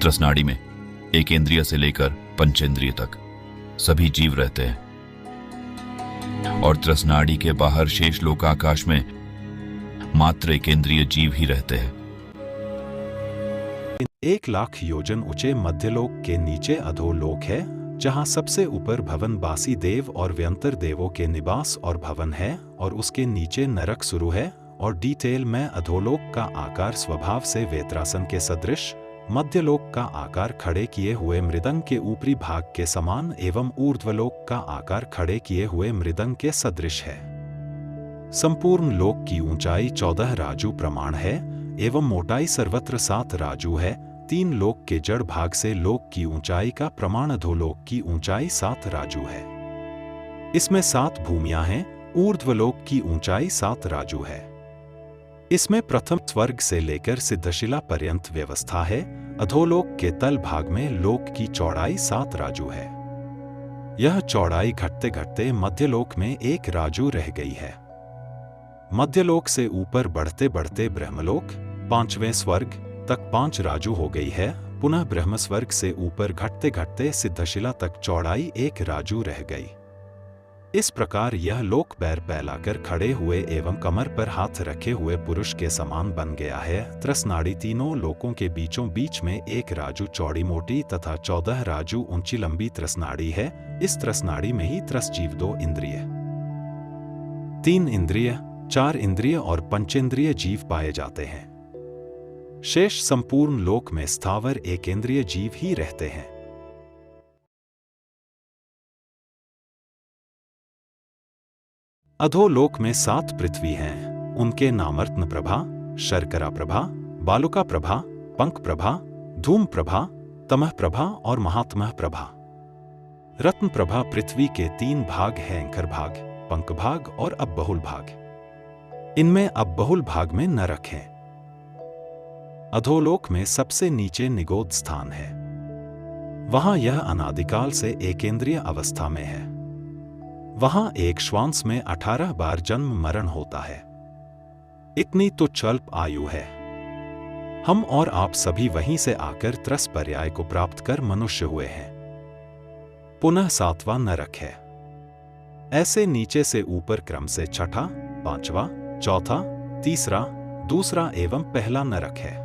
त्रसनाड़ी में एकेंद्रिय से लेकर पंचेंद्रिय तक सभी जीव रहते हैं और त्रसनाड़ी के बाहर शेष लोकाकाश में मात्र एकेंद्रिय जीव ही रहते हैं। 1,00,000 योजन ऊंचे मध्यलोक के नीचे अधोलोक है, जहां सबसे ऊपर भवनवासी देव और व्यंतर देवों के निवास और भवन है और उसके नीचे नरक शुरू है। और डिटेल में अधोलोक का आकार स्वभाव से वेत्रासन के सदृश, मध्यलोक का आकार खड़े किए हुए मृदंग के ऊपरी भाग के समान एवं ऊर्ध्वलोक का आकार खड़े किए हुए मृदंग के सदृश है। संपूर्ण लोक की ऊंचाई 14 राजू प्रमाण है एवं मोटाई सर्वत्र 7 राजू है। 3 लोक के जड़ भाग से लोक की ऊंचाई का प्रमाण अधोलोक की ऊंचाई 7 राजू है। इसमें 7 भूमियां हैं। ऊर्ध्वलोक की ऊंचाई 7 राजू है। इसमें प्रथम स्वर्ग से लेकर सिद्धशिला पर्यंत व्यवस्था है। अधोलोक के तल भाग में लोक की चौड़ाई 7 राजू है। यह चौड़ाई घटते घटते मध्यलोक में 1 राजू रह गई है। मध्यलोक से ऊपर बढ़ते बढ़ते ब्रह्मलोक 5वें स्वर्ग तक 5 राजू हो गई है। पुनः ब्रह्म स्वर्ग से ऊपर घटते घटते सिद्धशिला तक चौड़ाई 1 राजू रह गई। इस प्रकार यह लोक पैर फैलाकर खड़े हुए एवं कमर पर हाथ रखे हुए पुरुष के समान बन गया है। त्रसनाड़ी तीनों लोकों के बीचों बीच में 1 राजू चौड़ी मोटी तथा 14 राजू ऊंची लंबी त्रसनाड़ी है। इस त्रसनाड़ी में ही त्रसजीव 2 इंद्रिय, 3 इंद्रिय, 4 इंद्रिय और पंचेंद्रिय जीव पाए जाते हैं। शेष संपूर्ण लोक में स्थावर एकेंद्रिय जीव ही रहते हैं। अधोलोक में 7 पृथ्वी हैं। उनके नाम रत्न प्रभा, शर्करा प्रभा, बालुका प्रभा, पंख प्रभा, धूम प्रभा, तमह प्रभा और महात्मह प्रभा। रत्न प्रभा पृथ्वी के 3 भाग हैं, अंकर भाग, पंख भाग और अबहुल भाग। इनमें अबहुल भाग में नरक है। अधोलोक में सबसे नीचे निगोद स्थान है। वहां यह अनादिकाल से एकेंद्रिय अवस्था में है। वहां एक श्वास में 18 बार जन्म मरण होता है। इतनी तो अल्प आयु है। हम और आप सभी वहीं से आकर त्रस पर्याय को प्राप्त कर मनुष्य हुए हैं। पुनः 7वां नरक है। ऐसे नीचे से ऊपर क्रम से 6ठा, 5वां, 4था, 3रा, 2रा एवं पहला नरक है।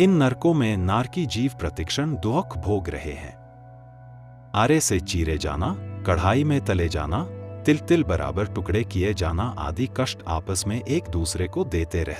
इन नरकों में नारकी जीव प्रतिक्षण दुख भोग रहे हैं। आरे से चीरे जाना, कढ़ाई में तले जाना, तिल तिल बराबर टुकड़े किए जाना आदि कष्ट आपस में एक दूसरे को देते रहते।